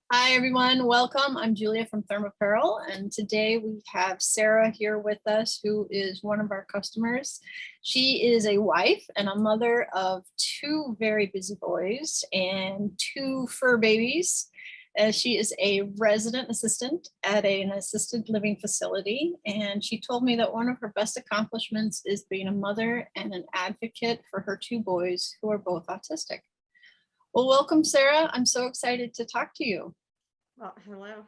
Hi everyone, welcome. I'm Julia from ThermApparel, and today we have Sarah here with us, who is one of our customers. She is a wife and a mother of two very busy boys and two fur babies. She is a resident assistant at an assisted living facility, and she told me that one of her best accomplishments is being a mother and an advocate for her two boys who are both autistic. Well, welcome, Sarah. I'm so excited to talk to you. Well, hello.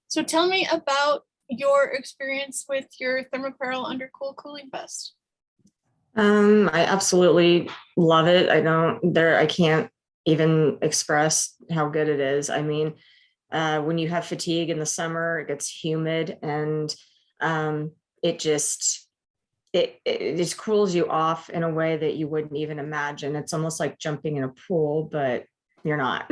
So tell me about your experience with your ThermApparel UnderCool Cooling Vest. I absolutely love it. I can't even express how good it is. I mean, when you have fatigue in the summer, it gets humid and it just cools you off in a way that you wouldn't even imagine. It's almost like jumping in a pool, but you're not.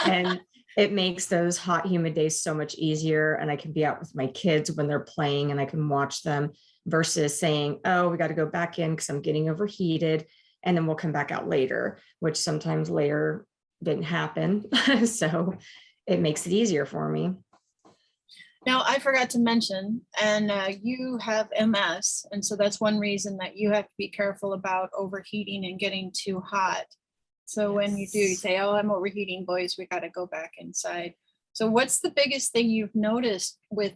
And it makes those hot, humid days so much easier. And I can be out with my kids when they're playing and I can watch them versus saying, oh, we got to go back in because I'm getting overheated. And then we'll come back out later, which sometimes later didn't happen. So it makes it easier for me. Now, I forgot to mention, and you have MS, and so that's one reason that you have to be careful about overheating and getting too hot. So when you do, you say, oh, I'm overheating, boys, we got to go back inside. So what's the biggest thing you've noticed with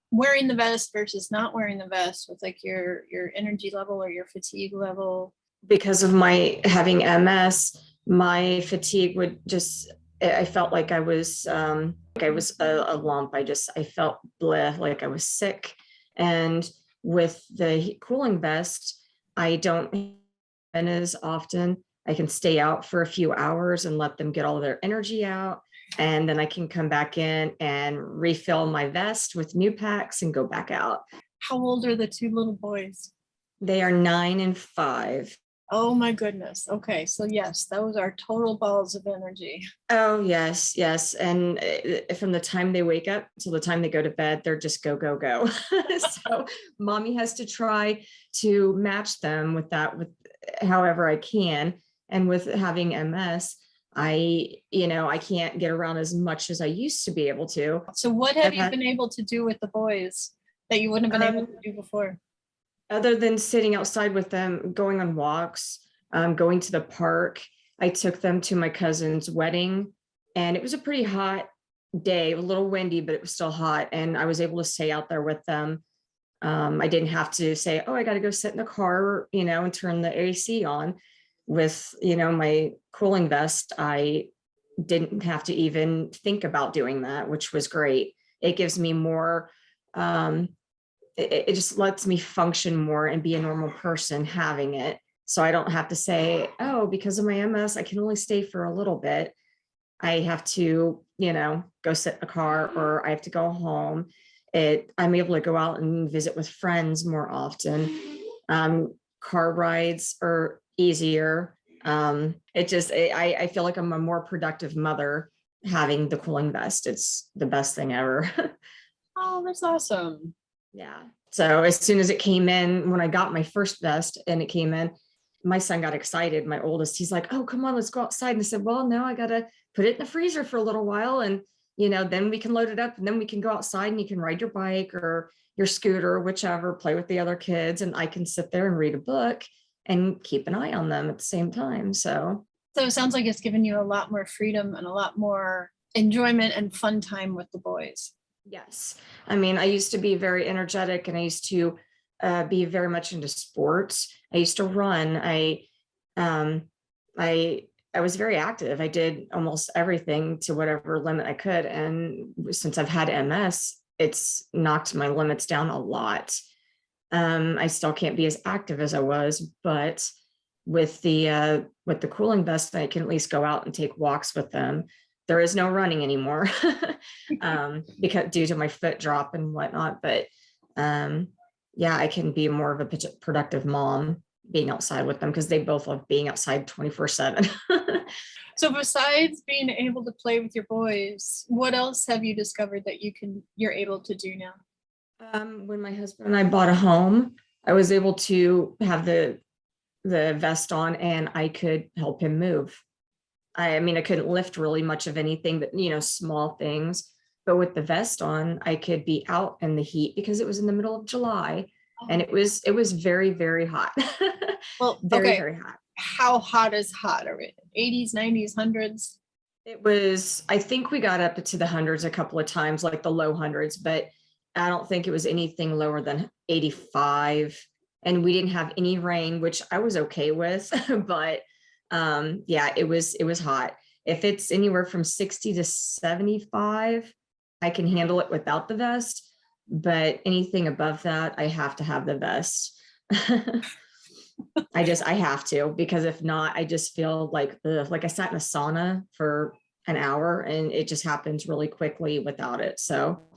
wearing the vest versus not wearing the vest with like your energy level or your fatigue level? Because of my having MS, my fatigue would just, I felt like I was a lump. I felt bleh, like I was sick. And with the cooling vest, I don't as often. I can stay out for a few hours and let them get all their energy out. And then I can come back in and refill my vest with new packs and go back out. How old are the two little boys? They are 9 and 5. Oh my goodness. Okay. So yes, those are total balls of energy. Oh, yes, yes. And from the time they wake up till the time they go to bed, they're just go, go, go. So mommy has to try to match them with that, with however I can. And with having MS, I can't get around as much as I used to be able to. So what have you been able to do with the boys that you wouldn't have been able to do before? Other than sitting outside with them, going on walks, going to the park. I took them to my cousin's wedding and it was a pretty hot day, a little windy, but it was still hot. And I was able to stay out there with them. I didn't have to say, oh, I got to go sit in the car, and turn the AC on. With, my cooling vest, I didn't have to even think about doing that, which was great. It gives me more, it just lets me function more and be a normal person having it. So I don't have to say, oh, because of my MS, I can only stay for a little bit. I have to, go sit in the car or I have to go home. I'm able to go out and visit with friends more often. Car rides are easier. I feel like I'm a more productive mother having the cooling vest. It's the best thing ever. Oh, that's awesome. Yeah. So as soon as it came in, when I got my first vest and it came in, my son got excited. My oldest, he's like, oh, come on, let's go outside. And I said, well, no, I got to put it in the freezer for a little while. And, then we can load it up and then we can go outside and you can ride your bike or your scooter, whichever, play with the other kids. And I can sit there and read a book and keep an eye on them at the same time. So it sounds like it's given you a lot more freedom and a lot more enjoyment and fun time with the boys. Yes. I mean, I used to be very energetic and I used to be very much into sports. I used to run. I was very active. I did almost everything to whatever limit I could. And since I've had MS, it's knocked my limits down a lot. I still can't be as active as I was, but with the cooling vest, I can at least go out and take walks with them. There is no running anymore because due to my foot drop and whatnot. But yeah, I can be more of a productive mom being outside with them because they both love being outside 24/7. So besides being able to play with your boys, what else have you discovered that you're able to do now? When my husband and I bought a home, I was able to have the vest on and I could help him move. I mean, I couldn't lift really much of anything, but small things. But with the vest on, I could be out in the heat because it was in the middle of July, and it was very, very hot. Well, Very, okay. very hot. How hot is hot? Are we 80s, 90s, hundreds? It was, I think we got up to the hundreds a couple of times, like the low hundreds, but I don't think it was anything lower than 85. And we didn't have any rain, which I was okay with, but yeah, it was hot. If it's anywhere from 60 to 75, I can handle it without the vest, but anything above that, I have to have the vest. I have to, because if not, I just feel like, ugh, like I sat in a sauna for an hour and it just happens really quickly without it. So,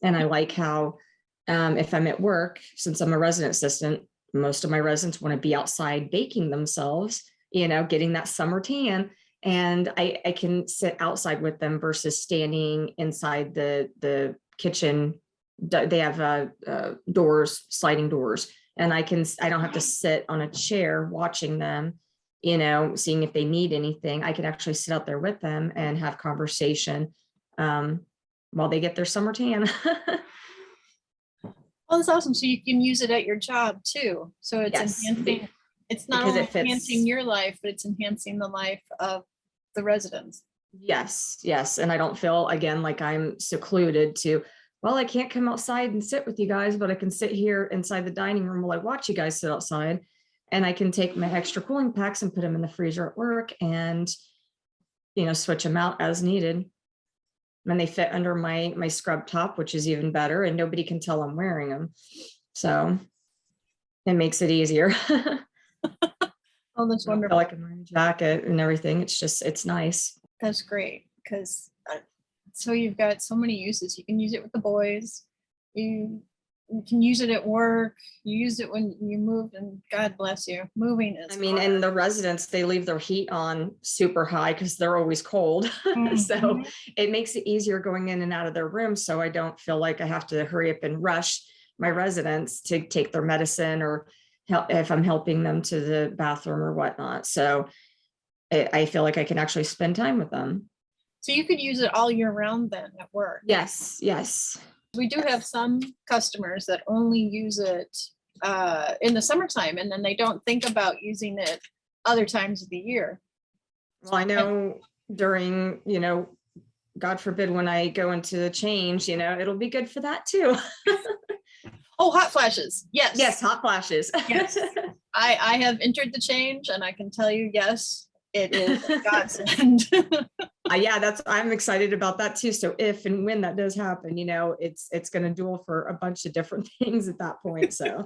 and I like how, if I'm at work, since I'm a resident assistant, most of my residents want to be outside baking themselves, getting that summer tan. And I can sit outside with them versus standing inside the kitchen. They have doors, sliding doors, and I don't have to sit on a chair watching them, seeing if they need anything. I can actually sit out there with them and have conversation while they get their summer tan. Oh, that's awesome. So you can use it at your job too. So it's Yes, enhancing, it's not because only it fits. enhancing your life, but it's enhancing the life of the residents. Yes, yes. And I don't feel, again, like I'm secluded to, well, I can't come outside and sit with you guys, but I can sit here inside the dining room while I watch you guys sit outside. And I can take my extra cooling packs and put them in the freezer at work and, switch them out as needed. And they fit under my scrub top, which is even better. And nobody can tell I'm wearing them. So it makes it easier. Oh, that's I don't wonderful. feel like I'm wearing a jacket and everything. It's nice. That's great, because so you've got so many uses. You can use it with the boys. You can use it at work. You use it when you move, and God bless you, moving is I mean, hard. and the residents, they leave their heat on super high because they're always cold. So Mhm. it makes it easier going in and out of their room. So I don't feel like I have to hurry up and rush my residents to take their medicine or help if I'm helping them to the bathroom or whatnot. So I feel like I can actually spend time with them. So you could use it all year round then at work. Yes, yes. We do have some customers that only use it in the summertime, and then they don't think about using it other times of the year. Well, I know during, God forbid, when I go into the change, it'll be good for that too. Oh, hot flashes. Yes. Yes, hot flashes. Yes. I have entered the change, and I can tell you, yes, it is a godsend. Yeah, I'm excited about that too. So if and when that does happen, it's going to duel for a bunch of different things at that point. So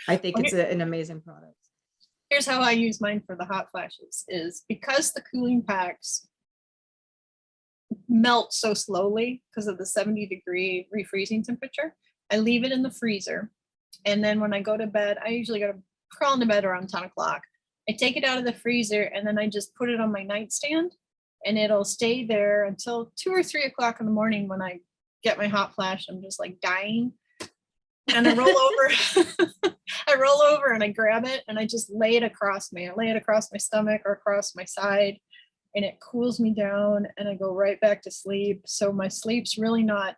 I think it's an amazing product. Here's how I use mine for the hot flashes is because the cooling packs melt so slowly because of the 70-degree refreezing temperature. I leave it in the freezer. And then when I go to bed, I usually go to crawl into bed around 10 o'clock. I take it out of the freezer and then I just put it on my nightstand, and it'll stay there until 2 or 3 o'clock in the morning when I get my hot flash. I'm just like dying. And I roll over. I roll over and I grab it and I just lay it across me. I lay it across my stomach or across my side, and it cools me down and I go right back to sleep. So my sleep's really not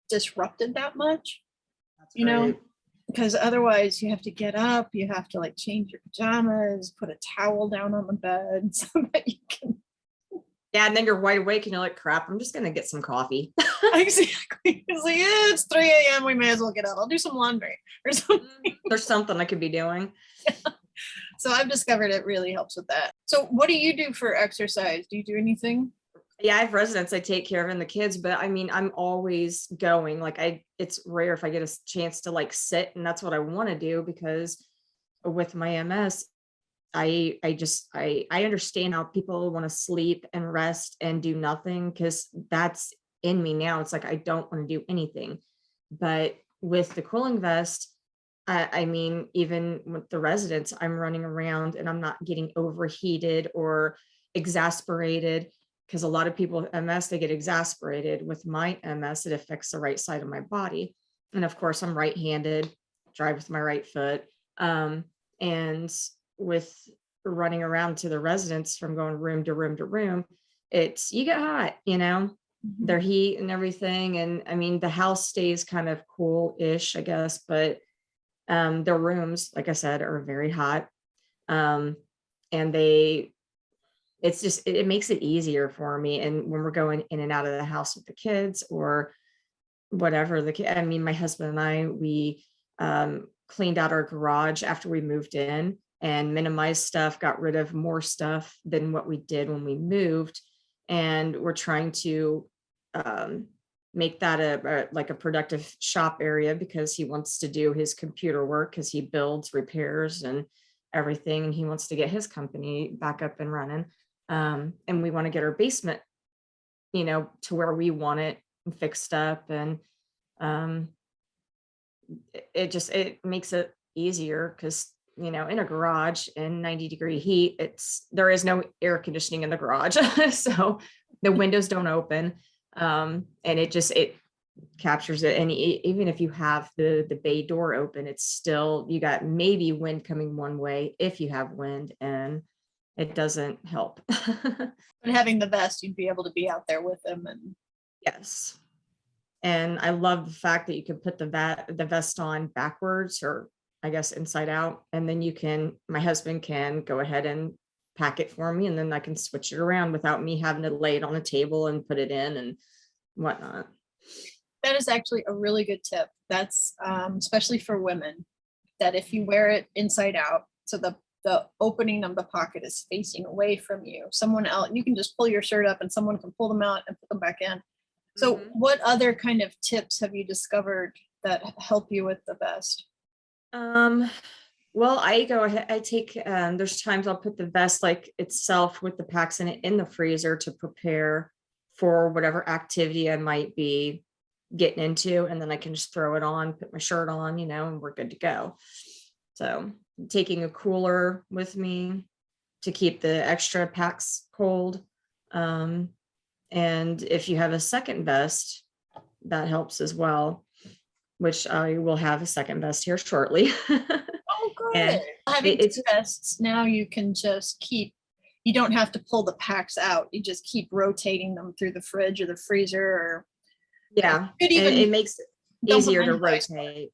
disrupted that much. That's you know, great. because otherwise you have to get up, you have to like change your pajamas, put a towel down on the bed so that you can. Yeah, and then you're wide awake and you're like, crap, I'm just going to get some coffee. Exactly. It's like, yeah, it's 3 a.m. We may as well get up. I'll do some laundry or something. There's something I could be doing. Yeah. So I've discovered it really helps with that. So what do you do for exercise? Do you do anything? Yeah, I have residents I take care of and the kids, but I mean, I'm always going. Like it's rare if I get a chance to like sit, and that's what I want to do because with my MS, I understand how people want to sleep and rest and do nothing because that's in me now. It's like I don't want to do anything. But with the cooling vest, I mean, even with the residents, I'm running around and I'm not getting overheated or exasperated, because a lot of people with MS, they get exasperated. With my MS, it affects the right side of my body. And of course, I'm right-handed, drive with my right foot. And with running around to the residents from going room to room to room, you get hot, Mhm. their heat and everything. And I mean, the house stays kind of cool-ish, I guess, but their rooms, like I said, are very hot. Um, and it makes it easier for me. And when we're going in and out of the house with the kids or whatever I mean, my husband and I, we cleaned out our garage after we moved in and minimized stuff, got rid of more stuff than what we did when we moved. And we're trying to um, make that like a productive shop area, because he wants to do his computer work, because he builds, repairs, and everything. And he wants to get his company back up and running. And we want to get our basement, to where we want it fixed up. And um, it makes it easier, because in a garage in 90-degree heat, there is no air conditioning in the garage. So the windows don't open. And it captures it. And even if you have the bay door open, it's still, you got maybe wind coming one way if you have wind, and it doesn't help. But having the vest, you'd be able to be out there with them. And Yes. And I love the fact that you can put the vest on backwards, or I guess inside out. And then my husband can go ahead and pack it for me. And then I can switch it around without me having to lay it on a table and put it in and whatnot. that is actually a really good tip. That's especially for women, that if you wear it inside out, so the opening of the pocket is facing away from you, someone else, you can just pull your shirt up and someone can pull them out and put them back in. So what other kind of tips have you discovered that help you with the vest? Well, I go ahead, I take, there's times I'll put the vest like itself with the packs in it in the freezer to prepare for whatever activity I might be getting into. And then I can just throw it on, put my shirt on, and we're good to go. So taking a cooler with me to keep the extra packs cold. And if you have a second vest, that helps as well, which I will have a second vest here shortly. Oh, good. And Having it's two vests, now you can just you don't have to pull the packs out. You just keep rotating them through the fridge or the freezer, or yeah, you could and even it makes it dump them easier to in ice. rotate.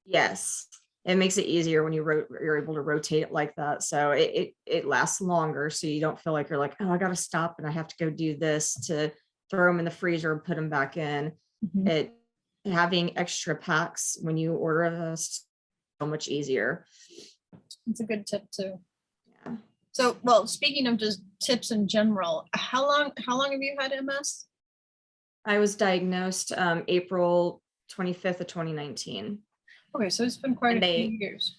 Yes, it makes it easier when you're able to rotate it like that. So it lasts longer. So you don't feel like you're like, oh, I got to stop and I have to go do this to throw them in the freezer and put them back in. Mhm. Having extra packs when you order this so much easier. It's a good tip too. Yeah. So, well, speaking of just tips in general, how long have you had MS? I was diagnosed April 25th of 2019. Okay, so it's been quite And a few years.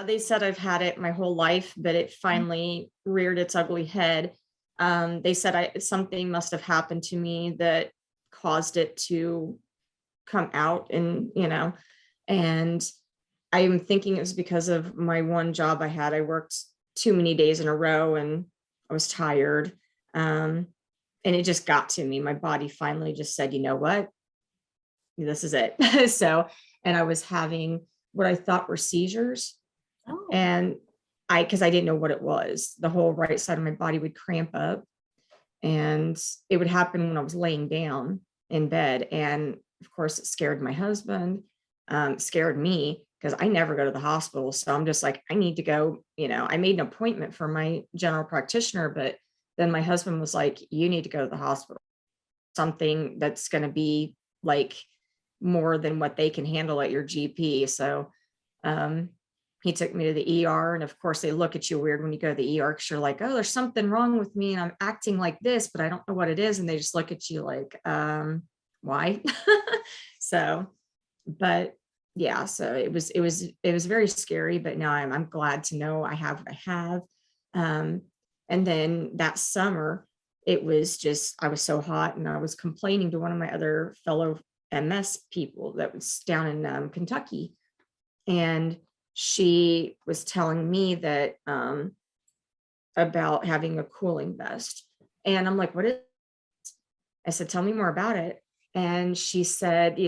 they said I've had it my whole life, but it finally reared its ugly head. They said something must have happened to me that caused it to come out, and I'm thinking it was because of my one job I had. I worked too many days in a row and I was tired. And it just got to me. My body finally just said, you know what? This is it. So, and I was having what I thought were seizures. Oh, And because I didn't know what it was, the whole right side of my body would cramp up. And it would happen when I was laying down in bed. And of course, it scared my husband, scared me, because I never go to the hospital. So I'm just like, I need to go. I made an appointment for my general practitioner, but then my husband was like, you need to go to the hospital. Something that's going to be like more than what they can handle at your GP. So he took me to the ER. And of course, they look at you weird when you go to the ER, because you're like, oh, there's something wrong with me and I'm acting like this, but I don't know what it is. And they just look at you like, why? So, but yeah, so it was very scary, but now I'm glad to know I have what I have. And then that summer, it was just, I was so hot, and I was complaining to one of my other fellow MS people that was down in Kentucky. And she was telling me that about having a cooling vest. And I'm like, what is it? I said, tell me more about it. And she said,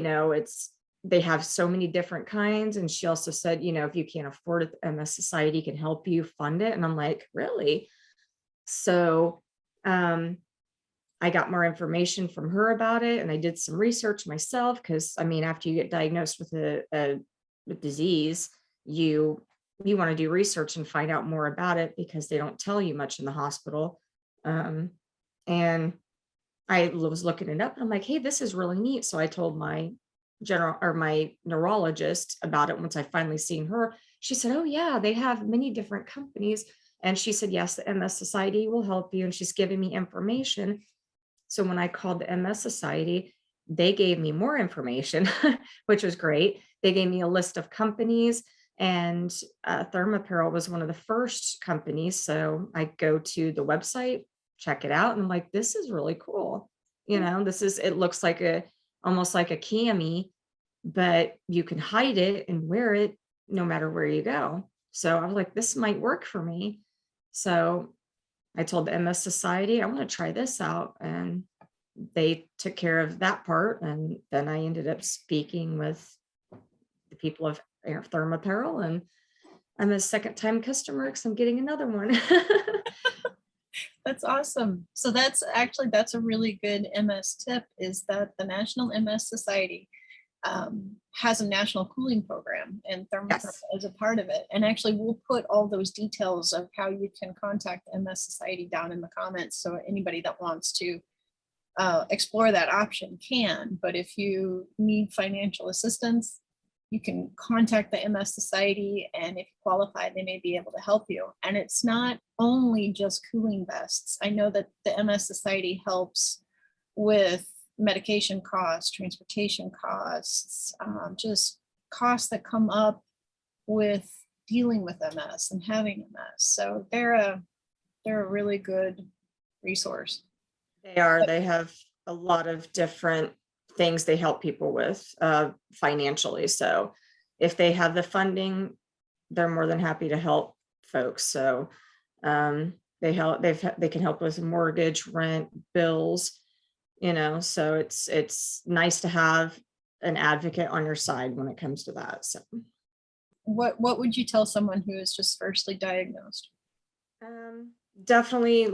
they have so many different kinds. And she also said, you know, if you can't afford it, the MS Society can help you fund it. And I'm like, really? So I got more information from her about it, and I did some research myself because, I mean, after you get diagnosed with a disease, you want to do research and find out more about it because they don't tell you much in the hospital. And I was looking it up and I'm like, hey, this is really neat. So I told my my neurologist about it once I finally seen her. She said, oh yeah, they have many different companies. And she said, yes, the MS Society will help you. And she's giving me information. So when I called the MS Society, they gave me more information, which was great. They gave me a list of companies, and ThermApparel was one of the first companies. So I go to the website, check it out, and I'm like, this is really cool. You know, it looks like almost like a cami, but you can hide it and wear it no matter where you go. So I was like, this might work for me. So I told the MS Society, I want to try this out. And they took care of that part. And then I ended up speaking with the people of ThermApparel, and I'm a second time customer because I'm getting another one. That's awesome. So that's a really good MS tip, is that the National MS Society has a national cooling program, and ThermApparel Yes. is a part of it. And actually, we'll put all those details of how you can contact the MS Society down in the comments, so anybody that wants to explore that option can. But if you need financial assistance, you can contact the MS Society, and if you qualify, they may be able to help you. And it's not only just cooling vests. I know that the MS Society helps with medication costs, transportation costs, just costs that come up with dealing with MS and having MS. So they're a really good resource. They are. They have a lot of different things they help people with financially. So if they have the funding, they're more than happy to help folks. So they can help with mortgage, rent, bills, you know, so it's nice to have an advocate on your side when it comes to that. So What would you tell someone who is just firstly diagnosed? definitely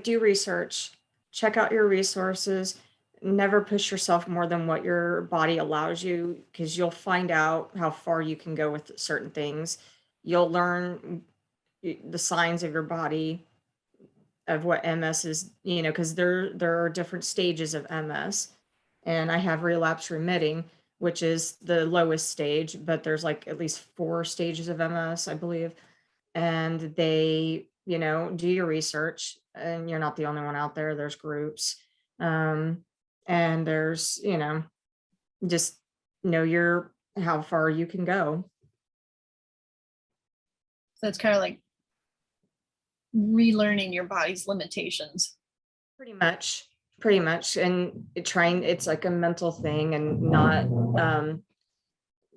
do research, check out your resources, never push yourself more than what your body allows you, because you'll find out how far you can go with certain things. You'll learn the signs of your body of what MS is, you know, because there are different stages of MS. And I have relapse remitting, which is the lowest stage, but there's like at least 4 stages of MS, I believe. And they, you know, do your research, and you're not the only one out there. There's groups. And there's, you know, just know how far you can go. So it's kind of like relearning your body's limitations. Pretty much. And it's like a mental thing, and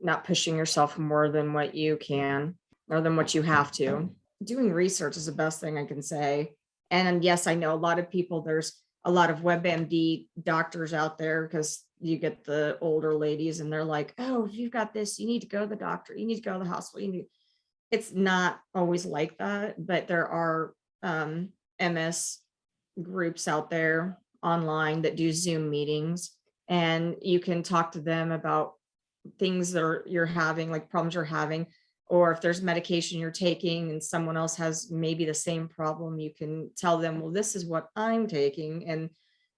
not pushing yourself more than what you can or than what you have to. Doing research is the best thing I can say. And yes, I know a lot of people, there's a lot of WebMD doctors out there, because you get the older ladies and they're like, oh, if you've got this, you need to go to the doctor, you need to go to the hospital. It's not always like that, but there are MS groups out there online that do Zoom meetings, and you can talk to them about things that you're having, like problems you're having, or if there's medication you're taking and someone else has maybe the same problem, you can tell them, well, this is what I'm taking. And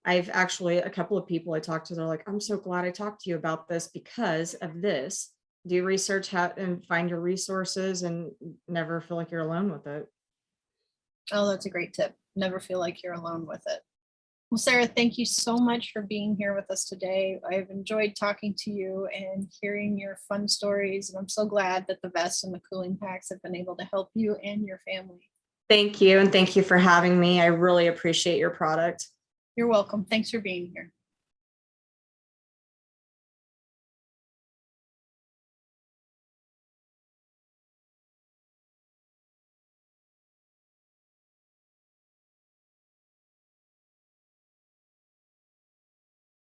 I've actually, a couple of people I talked to, they're like, I'm so glad I talked to you about this because of this. Do research and find your resources, and never feel like you're alone with it. Oh, that's a great tip. Never feel like you're alone with it. Well, Sarah, thank you so much for being here with us today. I've enjoyed talking to you and hearing your fun stories. And I'm so glad that the vests and the cooling packs have been able to help you and your family. Thank you. And thank you for having me. I really appreciate your product. You're welcome. Thanks for being here.